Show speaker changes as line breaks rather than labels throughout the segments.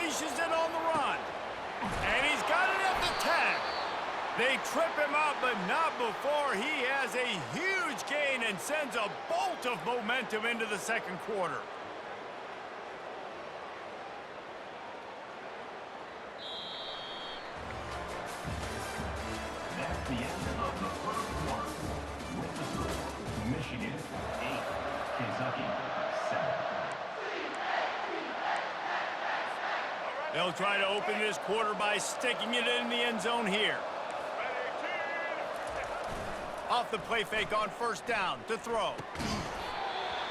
unleashes it on the run. And he's got it at the 10. They trip him up, but not before he has a huge gain and sends a bolt of momentum into the second quarter.
That's the end of the first quarter. With the score, Michigan 8, Kentucky 7.
They'll try to open this quarter by sticking it in the end zone here. Off the play fake on first down to throw.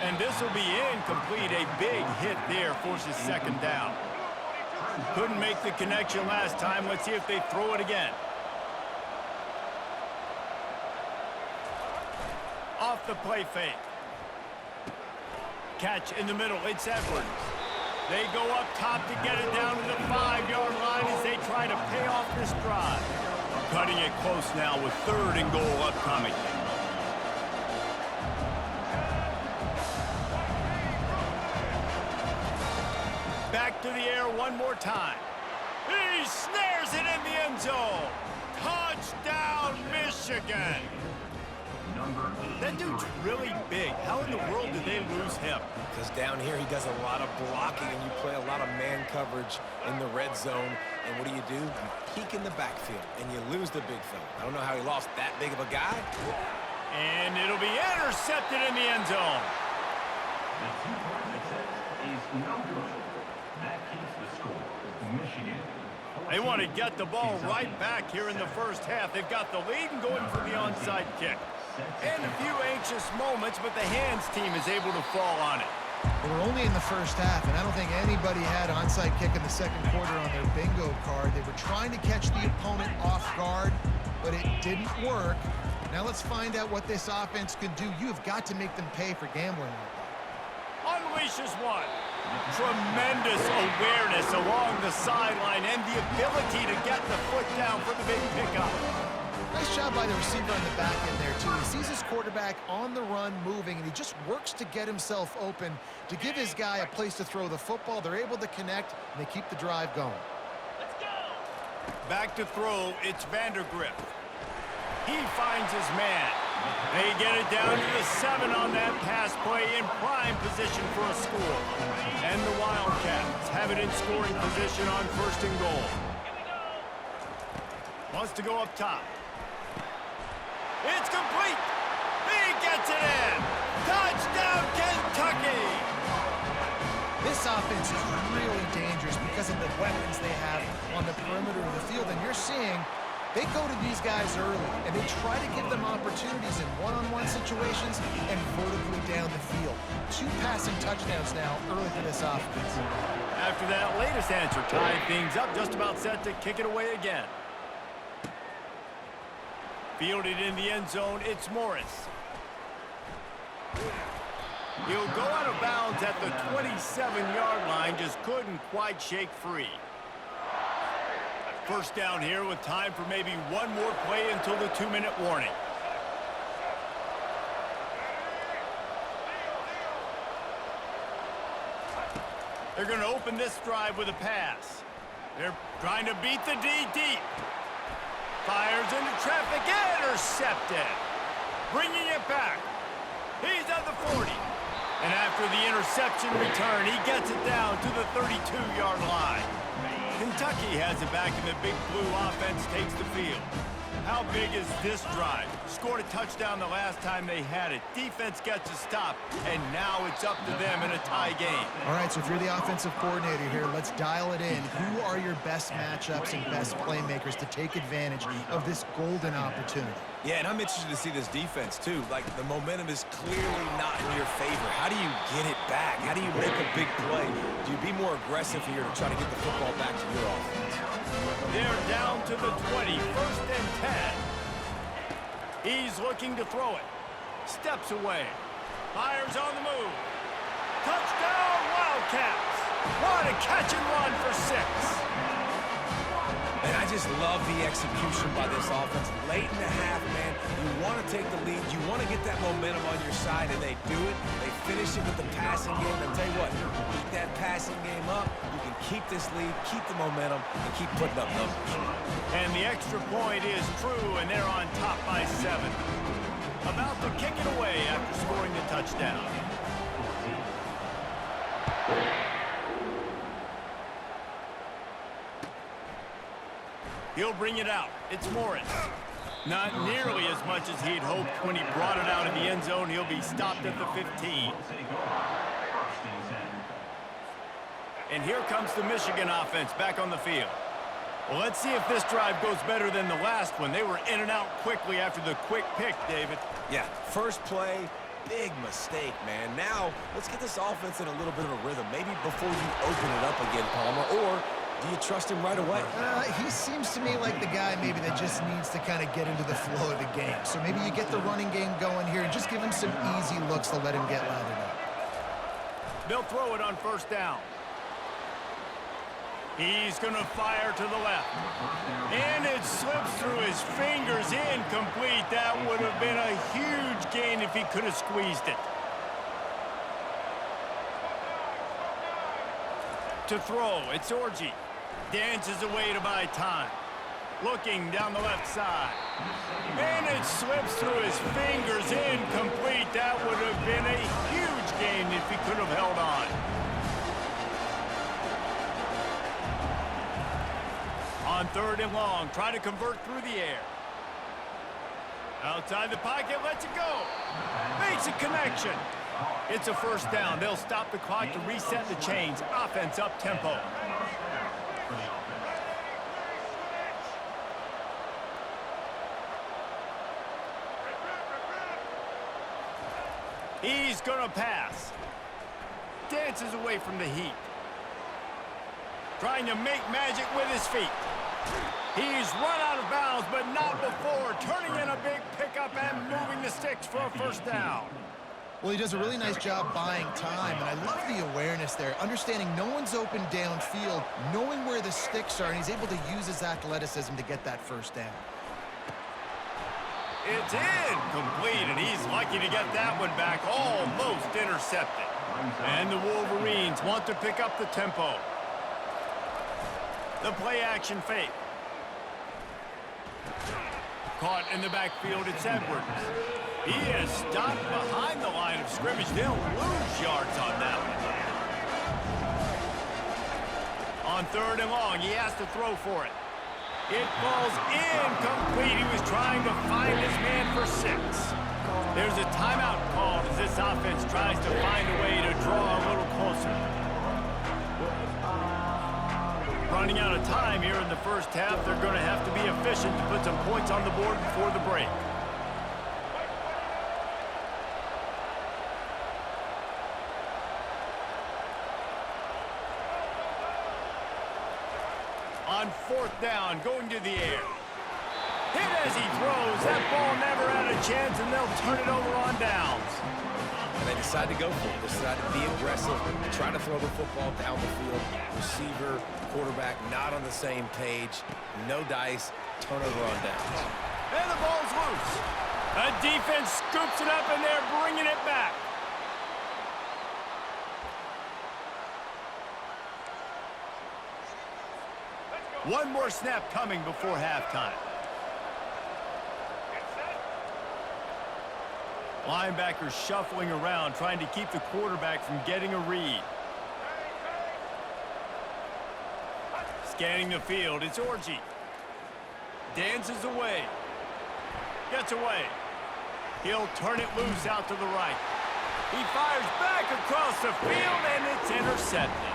And this will be incomplete. A big hit there forces second down. Couldn't make the connection last time. Let's see if they throw it again. Off the play fake. Catch in the middle. It's Edwards. They go up top to get it down to the 5-yard line as they try to pay off this drive. Cutting it close now with 3rd and goal upcoming. Back to the air one more time. He snares it in the end zone. Touchdown, Michigan. That dude's really big. How in the world did they lose him?
Because down here he does a lot of blocking and you play a lot of man coverage in the red zone. And what do? You peek in the backfield and you lose the big fella. I don't know how he lost that big of a guy.
And it'll be intercepted in the end zone.
The 2-point attempt is no good. That keeps the score. Michigan.
They want to get the ball right back here in the first half. They've got the lead and going for the onside kick. And a few anxious moments, but the hands team is able to fall on it.
They were only in the first half, and I don't think anybody had onside kick in the second quarter on their bingo card. They were trying to catch the opponent off guard, but it didn't work. Now let's find out what this offense can do. You have got to make them pay for gambling like that.
Unleashes one. Tremendous awareness along the sideline and the ability to get the foot down for the big pickup.
Nice job by the receiver on the back end there, too. He sees his quarterback on the run moving, and he just works to get himself open to give his guy a place to throw the football. They're able to connect, and they keep the drive going.
Let's go. Back to throw, it's Vandergrift. He finds his man. They get it down to the 7 on that pass play in prime position for a score. And the Wildcats have it in scoring position on 1st and goal. Wants to go up top. It's complete. He gets it in. Touchdown, Kentucky.
This offense is really dangerous because of the weapons they have on the perimeter of the field. And you're seeing they go to these guys early, and they try to give them opportunities in one-on-one situations and vertically down the field. 2 passing touchdowns now early for this offense.
After that latest answer, tied things up, just about set to kick it away again. Fielded in the end zone, it's Morris. He'll go out of bounds at the 27-yard line, just couldn't quite shake free. First down here with time for maybe one more play until the 2-minute warning. They're going to open this drive with a pass. They're trying to beat the D deep. Fires into traffic, intercepted. Bringing it back. He's at the 40. And after the interception return, he gets it down to the 32-yard line. Kentucky has it back, and the Big Blue offense takes the field. How big is this drive? Scored a touchdown the last time they had it. Defense gets a stop, and now it's up to them in a tie game.
All right, so if you're the offensive coordinator here, let's dial it in. Who are your best matchups and best playmakers to take advantage of this golden opportunity?
Yeah, and I'm interested to see this defense, too. Like, the momentum is clearly not in your favor. How do you get it back? How do you make a big play? Do you be more aggressive here to try to get the football back to your offense?
They're down to the 20, 1st and 10. He's looking to throw it. Steps away. Fires on the move. Touchdown, Wildcats. What a catch and run for 6.
And I just love the execution by this offense. Late in the half, man, you want to take the lead. You want to get that momentum on your side, and they do it. They finish it with the passing game. I'll tell you what, keep that passing game up. You can keep this lead, keep the momentum, and keep putting up numbers.
And the extra point is true, and they're on top by 7. About to kick it away after scoring the touchdown. He'll bring it out. It's Morris. Not nearly as much as he'd hoped when he brought it out of the end zone. He'll be stopped at the 15. And here comes the Michigan offense back on the field. Well, let's see if this drive goes better than the last one. They were in and out quickly after the quick pick, David.
Yeah, first play, big mistake, man. Now, let's get this offense in a little bit of a rhythm. Maybe before you open it up again, Palmer, or do you trust him right away?
He seems to me like the guy maybe that just needs to kind of get into the flow of the game. So maybe you get the running game going here and just give him some easy looks to let him get lathered up.
They'll throw it on first down. He's going to fire to the left. And it slips through his fingers, incomplete. That would have been a huge gain if he could have squeezed it. To throw, it's Orji. Dances away to buy time. Looking down the left side. And it slips through his fingers, incomplete. That would have been a huge gain if he could have held on. On third and long, try to convert through the air. Outside the pocket, lets it go. Makes a connection. It's a first down. They'll stop the clock to reset the chains. Offense up tempo. He's gonna pass. Dances away from the heat. Trying to make magic with his feet. He's run out of bounds, but not before. Turning in a big pickup and moving the sticks for a first down.
Well, he does a really nice job buying time, and I love the awareness there, understanding no one's open downfield, knowing where the sticks are, and he's able to use his athleticism to get that first down.
It's incomplete, and he's lucky to get that one back, almost intercepted. And the Wolverines want to pick up the tempo. The play-action fake. Caught in the backfield, it's Edwards. He is stopped behind the line of scrimmage. They'll lose yards on that one. On third and long, he has to throw for it. It falls incomplete. He was trying to find his man for 6. There's a timeout called as this offense tries to find a way to draw a little closer. Running out of time here in the first half. They're going to have to be efficient to put some points on the board before the break. On fourth down, going to the air. Hit as he throws. That ball never had a chance, and they'll turn it over on downs.
And they decide to go for it. Decide to be aggressive, try to throw the football down the field. Receiver, quarterback, not on the same page. No dice, turnover on downs.
And the ball's loose. The defense scoops it up, and they're bringing it back. One more snap coming before halftime. Linebackers shuffling around, trying to keep the quarterback from getting a read. Scanning the field, it's Orji. Dances away. Gets away. He'll turn it loose out to the right. He fires back across the field, and it's intercepted.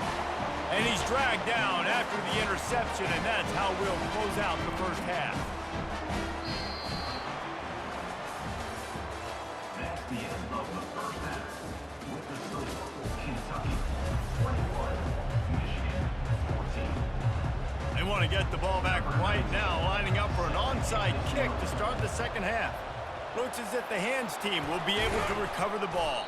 And he's dragged down after the interception, and that's how we'll close out the first half.
That's the end of the first half. With the score, Kentucky 21, Michigan 14.
They want to get the ball back right now, lining up for an onside kick to start the second half. Looks as if the hands team will be able to recover the ball.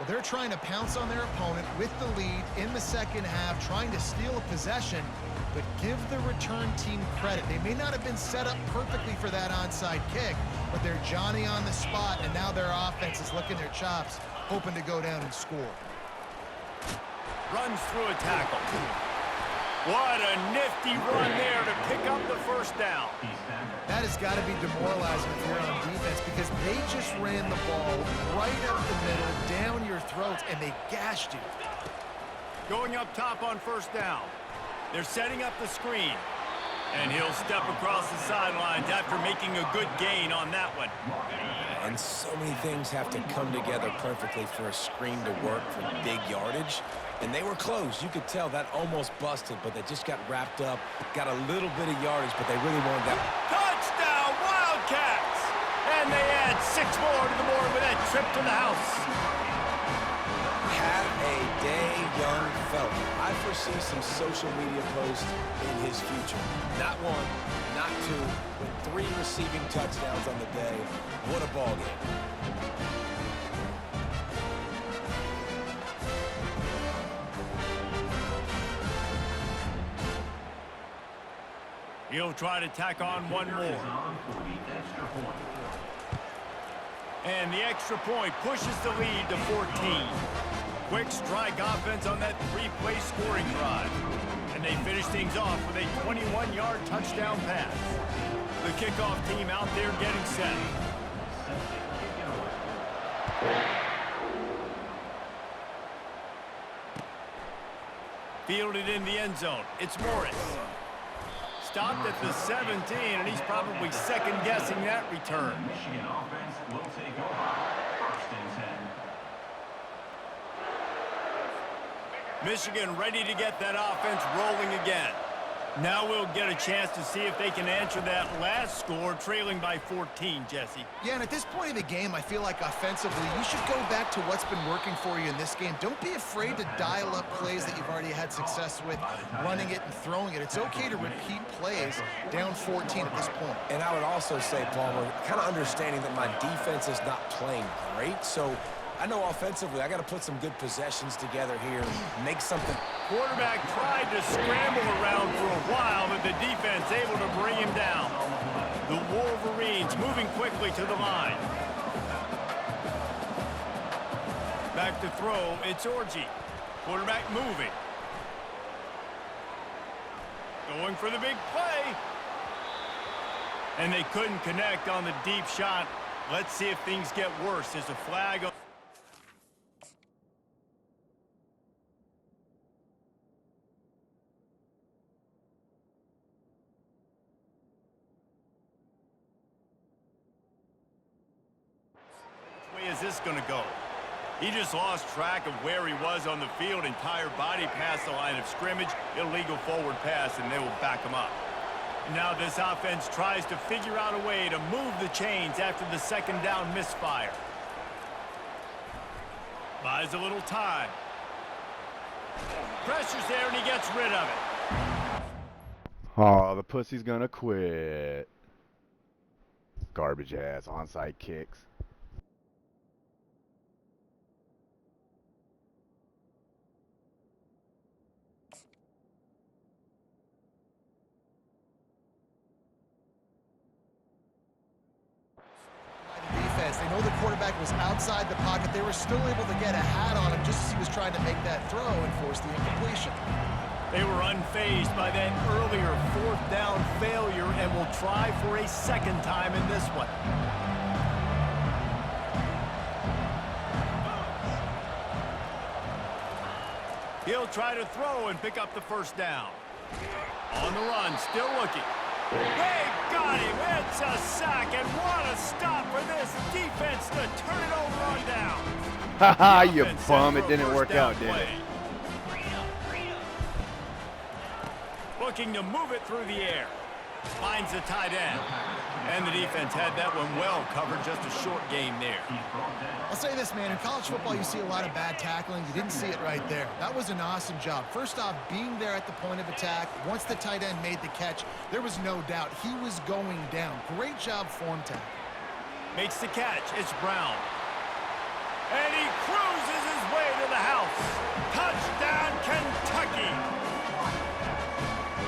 Well, they're trying to pounce on their opponent with the lead in the second half, trying to steal a possession, but give the return team credit. They may not have been set up perfectly for that onside kick, but they're Johnny on the spot, and now their offense is licking their chops, hoping to go down and score.
Runs through a tackle. What a nifty run there to pick up the first down.
That has got to be demoralizing if you're on defense, because they just ran the ball right up the middle, down your throats, and they gashed you.
Going up top on first down. They're setting up the screen. And he'll step across the sidelines after making a good gain on that one.
And so many things have to come together perfectly for a screen to work for big yardage. And they were close. You could tell that almost busted, but they just got wrapped up, got a little bit of yardage, but they really wanted that.
Touchdown, Wildcats! And they add 6 more to the board with that trip to the house.
Have a day, young fella. I foresee some social media posts in his future. Not 1, not 2, but 3 receiving touchdowns on the day. What a ball game.
He'll try to tack on one more. And the extra point pushes the lead to 14. Quick strike offense on that 3-play scoring drive. And they finish things off with a 21-yard touchdown pass. The kickoff team out there getting set. Fielded in the end zone. It's Morris. Stopped at the 17, and he's probably second-guessing that return.
Michigan offense will take over. 1st and 10.
Michigan ready to get that offense rolling again. Now we'll get a chance to see if they can answer that last score, trailing by 14, Jesse.
Yeah, and at this point in the game, I feel like offensively, you should go back to what's been working for you in this game. Don't be afraid to dial up plays that you've already had success with, running it and throwing it. It's okay to repeat plays down 14 at this point.
And I would also say, Palmer, kind of understanding that my defense is not playing great, so I know offensively I got to put some good possessions together here, make something.
Quarterback tried to scramble around for a while, but the defense able to bring him down. The Wolverines moving quickly to the line. Back to throw, it's Orji. Quarterback moving. Going for the big play. And they couldn't connect on the deep shot. Let's see if things get worse. There's a flag on. Is this going to go? He just lost track of where he was on the field. Entire body past the line of scrimmage. Illegal forward pass, and they will back him up. And now this offense tries to figure out a way to move the chains after the second down misfire. Buys a little time. Pressure's there, and he gets rid of it.
Oh, the pussy's gonna quit. Garbage ass onside kicks.
They know the quarterback was outside the pocket. They were still able to get a hat on him just as he was trying to make that throw and force the incompletion.
They were unfazed by that earlier 4th down failure and will try for a second time in this one. He'll try to throw and pick up the first down. On the run, still looking. They got him. It's a sack, and what a stop for this defense to turn it over on down.
Haha, you bum. It didn't work out, did it?
Looking to move it through the air. Finds the tight end. And the defense had that one well covered. Just a short game there.
I'll say this, man. In college football, you see a lot of bad tackling. You didn't see it right there. That was an awesome job. First off, being there at the point of attack. Once the tight end made the catch, there was no doubt he was going down. Great job form tackle.
Makes the catch. It's Brown. And he cruises his way to the house. Touchdown, Kentucky.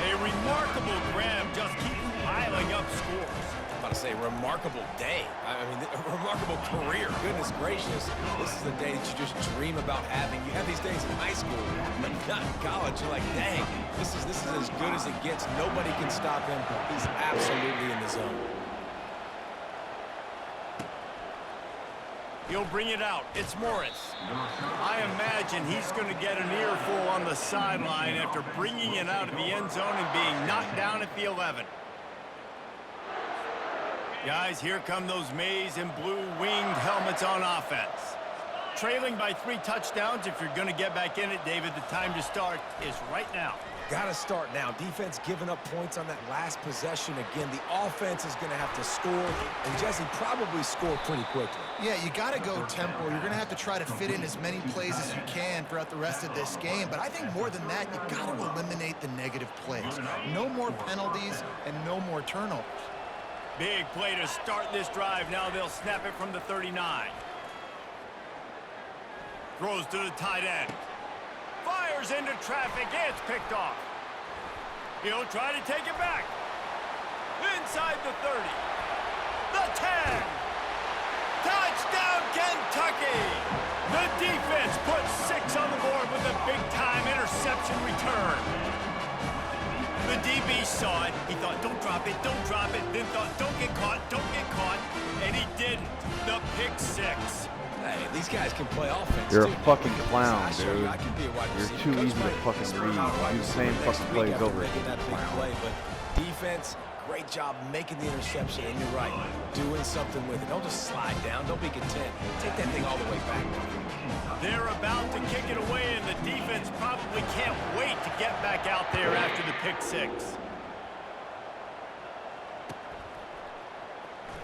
A remarkable grab just keeps piling up scores.
I'm about to say, remarkable day. I mean, a remarkable career. Goodness gracious. This is the day that you just dream about having. You have these days in high school, but not in college. You're like, dang, this is as good as it gets. Nobody can stop him. He's absolutely in the zone.
He'll bring it out. It's Morris. I imagine he's going to get an earful on the sideline after bringing it out of the end zone and being knocked down at the 11. Guys, here come those maize and blue winged helmets on offense. Trailing by 3 touchdowns. If you're going to get back in it, David, the time to start is right now.
Got to start now. Defense giving up points on that last possession. Again, the offense is going to have to score, and Jesse probably score pretty quickly.
Yeah, you got to go tempo. You're going to have to try to fit in as many plays as you can throughout the rest of this game. But I think more than that, you got to eliminate the negative plays. No more penalties and no more turnovers.
Big play to start this drive. Now they'll snap it from the 39. Throws to the tight end. Fires into traffic. It's picked off. He'll try to take it back. Inside the 30. The 10. Touchdown, Kentucky! The defense puts 6 on the board with a big-time interception return. The DB saw it. He thought, don't drop it, don't drop it. Then thought, don't get caught, and he didn't. The pick 6.
Hey, these guys can play offense.
You're
too.
a fucking clown,
I show
dude.
you, I can be a wide
You're
receiver.
too
Coach
easy to
might
fucking
spur
read.
out a wide
Do the same
receiver next
fucking
week
plays
after
over
making
again,
that big
clown.
play, but defense, great job making the interception, and you're right, doing something with it. Don't just slide down. Don't be content. Take that thing all the way back.
They're about to kick it away, and the defense probably can't wait to get back out there after the pick 6.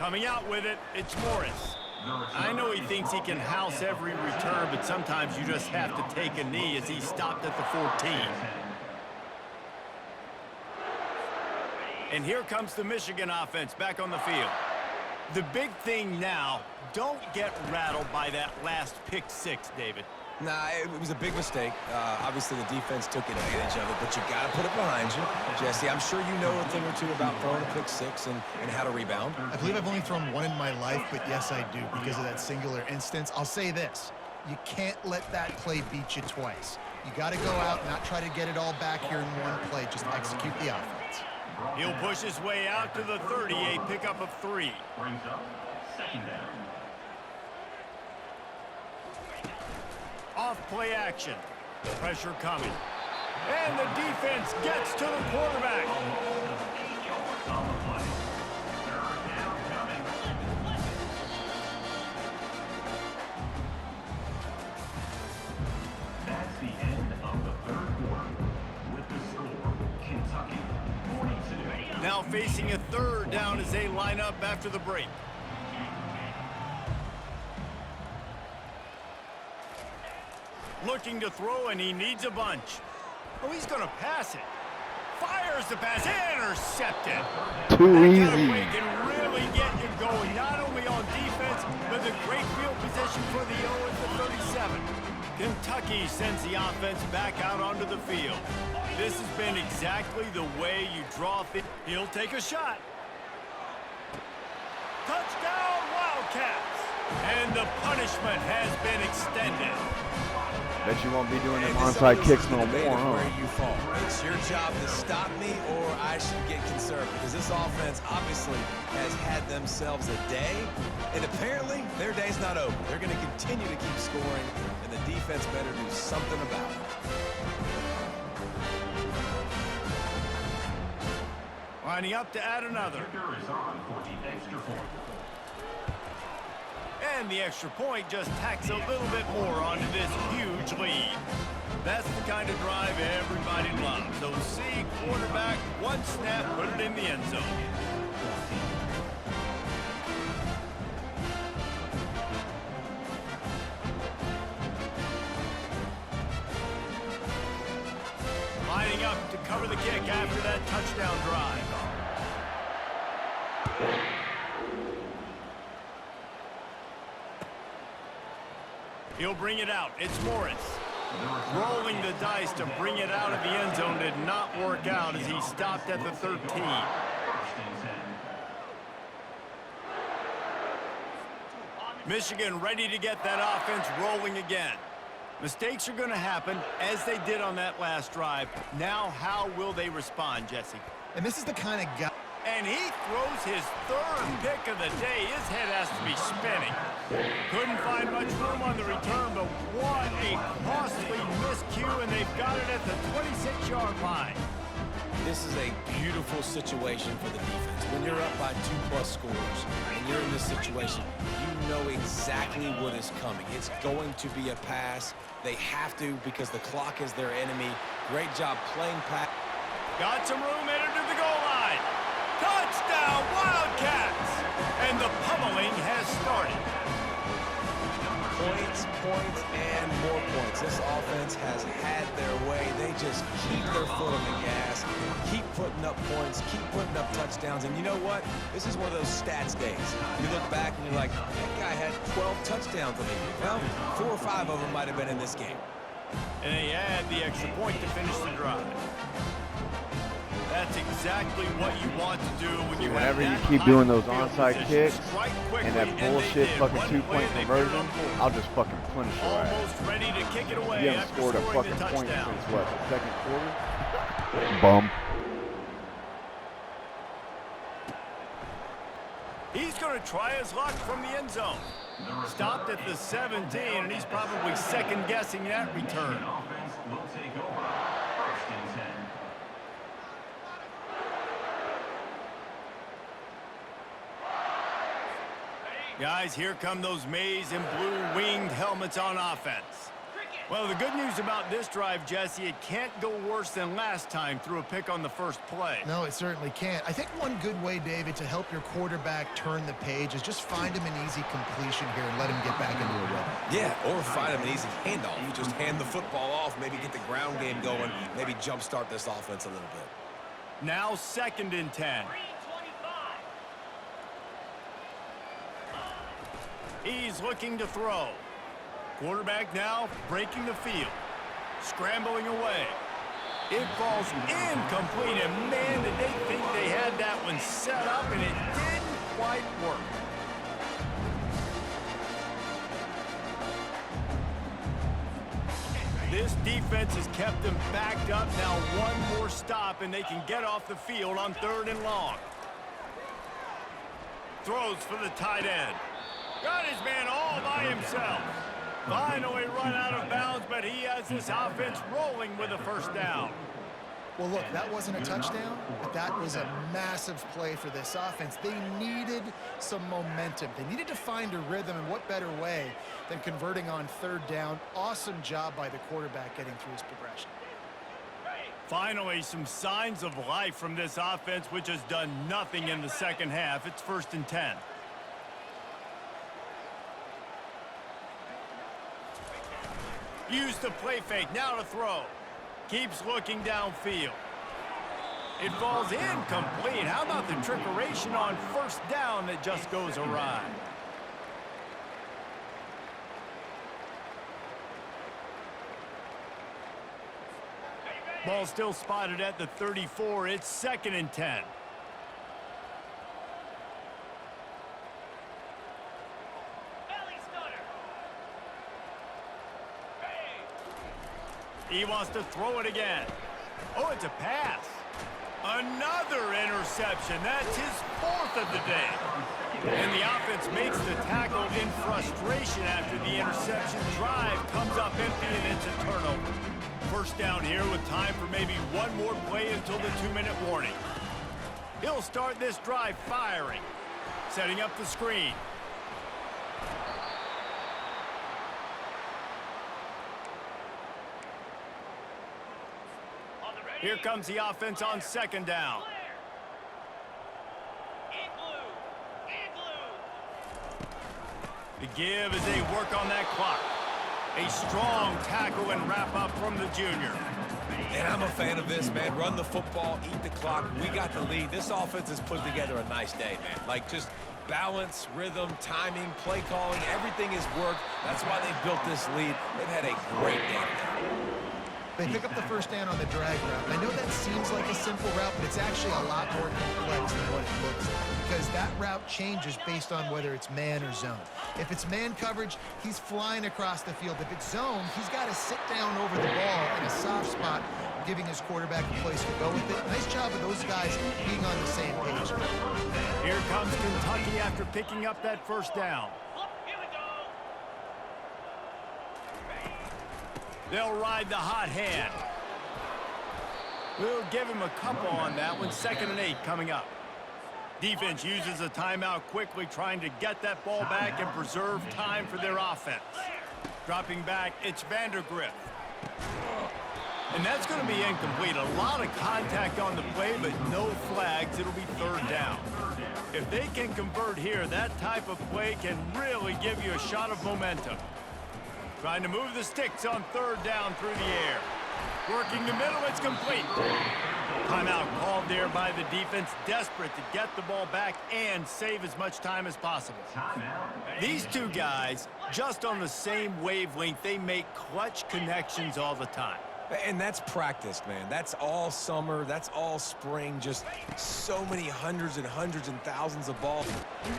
Coming out with it, it's Morris. I know he thinks he can house every return, but sometimes you just have to take a knee as he stopped at the 14. And here comes the Michigan offense back on the field. The big thing now, don't get rattled by that last pick 6, David.
Nah, it was a big mistake. Obviously, the defense took advantage of it, but you got to put it behind you. Jesse, I'm sure you know a thing or two about throwing a pick 6 and how to rebound.
I believe I've only thrown 1 in my life, but yes, I do because of that singular instance. I'll say this. You can't let that play beat you twice. You got to go out and not try to get it all back here in one play. Just execute the offense.
He'll push his way out to the 30, a pickup of 3.
Brings up second down.
Off play action. Pressure coming. And the defense gets to the quarterback.
On the play. Third down coming. That's the end of the third quarter. With the score, Kentucky 42.
Now facing a 3rd down as they line up after the break. Looking to throw, and he needs a bunch. Oh, he's going to pass it. Fires the pass. Intercepted.
Too
That kind of
easy.
play can really get you going, not only on defense, but the great field position for the O at the 37. Kentucky sends the offense back out onto the field. This has been exactly the way you draw things. He'll take a shot. Touchdown, Wildcats! And the punishment has been extended.
Bet you won't be doing them
Hey, this
onside
always
kicks
is the
no
debate
more,
of
huh?
where you fall. It's your job to stop me, or I should get concerned, because this offense obviously has had themselves a day, and apparently their day's not over. They're going to continue to keep scoring, and the defense better do something about it.
Lining up to add another.
Kicker is on for the extra point.
And the extra point just tacks a little bit more onto this huge lead. That's the kind of drive everybody loves. So see, quarterback, 1 snap, put it in the end zone. Lining up to cover the kick after that touchdown drive. He'll bring it out. It's Morris. Rolling the dice to bring it out of the end zone did not work out as he stopped at the 13.
First and 10.
Michigan ready to get that offense rolling again. Mistakes are going to happen, as they did on that last drive. Now, how will they respond, Jesse?
And this is the kind of guy.
And he throws his third pick of the day. His head has to be spinning. Couldn't find much room on the return, but what a costly miscue, and they've got it at the 26-yard line.
This is a beautiful situation for the defense. When you're up by 2+ scores and you're in this situation, you know exactly what is coming. It's going to be a pass. They have to because the clock is their enemy. Great job playing pass.
Got some room headed to the goal line. Touchdown, Wildcats! And the pummeling has started.
Points, points, and more points. This offense has had their way. They just keep their foot on the gas, keep putting up points, keep putting up touchdowns. And you know what? This is one of those stats days. You look back and you're like, that guy had 12 touchdowns on him. Well, 4 or 5 of them might have been in this game.
And they add the extra point to finish the drive. That's exactly what you want to do when you
Whenever you
have that
keep
high
doing those
field
onside
position.
kicks
Strike quickly,
and that
they
bullshit
did.
fucking
One
2-point
play, they put it
conversion,
on board.
I'll just fucking punish your ass.
Almost ready to kick it away
You haven't
after
scored a
scoring
fucking
the
point
touchdown.
since what, the second quarter? Bum.
He's going to try his luck from the end zone. Stopped at the 17, and he's probably second-guessing that return.
Offense will take over. First and 10.
Guys, here come those maize and blue winged helmets on offense. Well, the good news about this drive, Jesse, it can't go worse than last time through a pick on the first play.
No, it certainly can't. I think one good way, David, to help your quarterback turn the page is just find him an easy completion here and let him get back into a rhythm.
Yeah, or find him an easy handoff. You just hand the football off, maybe get the ground game going, maybe jumpstart this offense a little bit.
Now 2nd and 10. He's looking to throw. Quarterback now breaking the field. Scrambling away. It falls incomplete, and man, did they think they had that one set up, and it didn't quite work. This defense has kept them backed up. Now one more stop, and they can get off the field on 3rd and long. Throws for the tight end. Got his man all by himself. Finally run out of bounds, but he has this offense rolling with a first down.
Well, look, that wasn't a touchdown, but that was a massive play for this offense. They needed some momentum. They needed to find a rhythm, and what better way than converting on 3rd down. Awesome job by the quarterback getting through his progression.
Finally, some signs of life from this offense, which has done nothing in the second half. It's 1st and 10. Use the play fake, now to throw. Keeps looking downfield. It falls incomplete. How about the trickeration on 1st down that just goes awry? Ball still spotted at the 34. It's 2nd and 10. He wants to throw it again. Oh, it's a pass. Another interception. That's his 4th of the day. And the offense makes the tackle in frustration after the interception. Drive comes up empty, and it's a turnover. 1st down here with time for maybe one more play until the 2-minute warning. He'll start this drive firing. Setting up the screen. Here comes the offense on 2nd down. The give as they work on that clock. A strong tackle and wrap up from the junior.
And I'm a fan of this, man. Run the football, eat the clock. We got the lead. This offense has put together a nice day, man. Like, just balance, rhythm, timing, play calling, everything has worked. That's why they built this lead. They've had a great day today.
They pick up the first down on the drag route. I know that seems like a simple route, but it's actually a lot more complex than what it looks like, because that route changes based on whether it's man or zone. If it's man coverage, he's flying across the field. If it's zone, he's got to sit down over the ball in a soft spot, giving his quarterback a place to go with it. Nice job of those guys being on the same page.
Here comes Kentucky after picking up that first down. They'll ride the hot hand. We'll give him a couple on that one. 2nd and 8 coming up. Defense uses a timeout quickly, trying to get that ball back and preserve time for their offense. Dropping back, it's Vandergriff. And that's going to be incomplete. A lot of contact on the play, but no flags. It'll be 3rd down. If they can convert here, that type of play can really give you a shot of momentum. Trying to move the sticks on 3rd down through the air. Working the middle, it's complete. Timeout called there by the defense, desperate to get the ball back and save as much time as possible. These two guys, just on the same wavelength, they make clutch connections all the time.
And that's practice, man. That's all summer. That's all spring. Just so many hundreds and thousands of balls.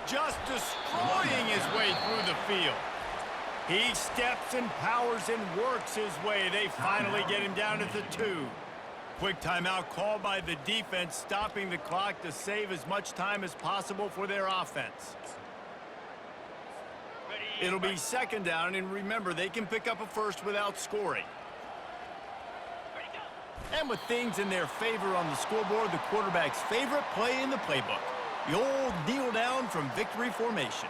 Just destroying his way through the field. He steps and powers and works his way. They finally get him down at the 2. Quick timeout called by the defense, stopping the clock to save as much time as possible for their offense. It'll be 2nd down, and remember, they can pick up a first without scoring. And with things in their favor on the scoreboard, the quarterback's favorite play in the playbook, the old kneel down from victory formation.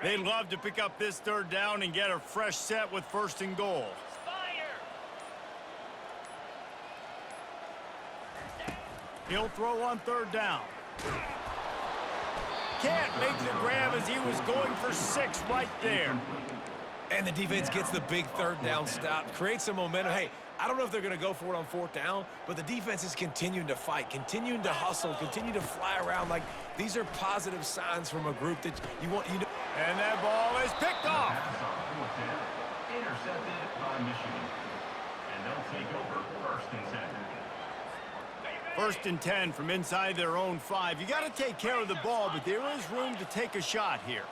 They'd love to pick up this 3rd down and get a fresh set with 1st and goal. He'll throw on 3rd down. Can't make the grab as he was going for 6 right there.
And the defense gets the big 3rd down stop, creates some momentum. Hey, I don't know if they're going to go for it on 4th down, but the defense is continuing to fight, continuing to hustle, continue to fly around. Like, these are positive signs from a group that you want.
And that ball is picked off.
Intercepted by Michigan. And they'll take over 1st and 10.
1st and 10 from inside their own 5. You got to take care of the ball, but there is room to take a shot here.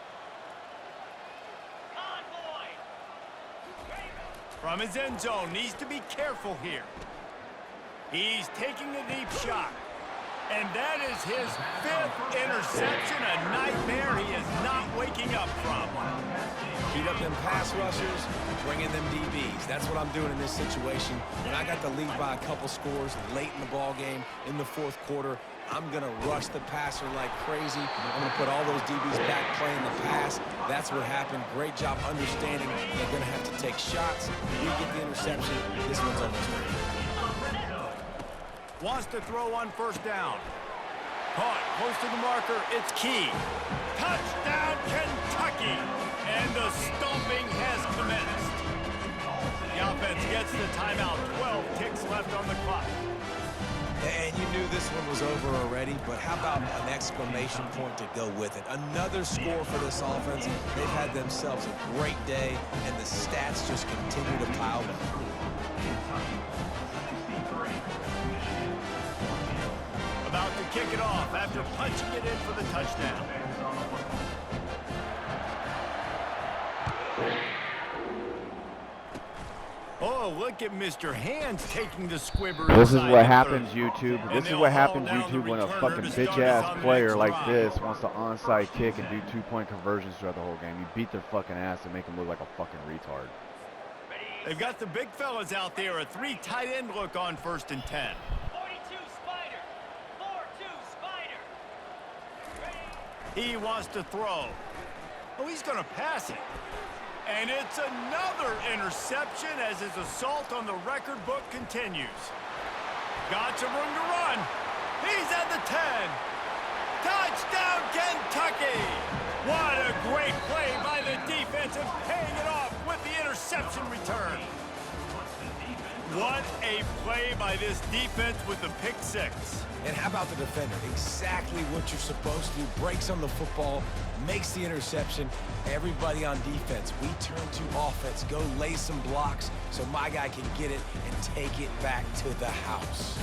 From his end zone, needs to be careful here. He's taking a deep shot. And that is his 5th interception, a nightmare he is not waking up from.
Heat up them pass rushers, bring in them DBs. That's what I'm doing in this situation. When I got the lead by a couple scores late in the ball game, in the 4th quarter, I'm going to rush the passer like crazy. I'm going to put all those DBs back playing the pass. That's what happened. Great job understanding they're going to have to take shots. We get the interception. This one's almost ready.
Wants to throw on 1st down. Caught close to the marker. It's Key. Touchdown, Kentucky. And the stomping has commenced. The offense gets the timeout. 12 ticks left on the clock.
And you knew this one was over already, but how about an exclamation point to go with it? Another score for this offense. They've had themselves a great day, and the stats just continue to pile up.
About to kick it off after punching it in for the touchdown. Oh, look at Mr. Hands taking the squibber.
This is
inside
what
the
happens,
30.
YouTube.
And
This is
they'll
what
haul
happens,
down the
YouTube, when a
returner
fucking
to start us
bitch-ass
on the
player
next
like
drive.
this wants to onside kick and do 2-point conversions throughout the whole game. You beat their fucking ass and make them look like a fucking retard.
They've got the big fellas out there. A 3 tight end look on 1st and 10.
42 Spider. 4-2 Spider.
He wants to throw. Oh, he's going to pass it. And it's another interception as his assault on the record book continues. got some room to run. He's at the 10. Touchdown, Kentucky! What a great play by the defense and paying it off with the interception return. What a play by this defense with the pick six.
And how about the defender? Exactly what you're supposed to do. Breaks on the football, makes the interception. Everybody on defense, we turn to offense. Go lay some blocks so my guy can get it and take it back to the house.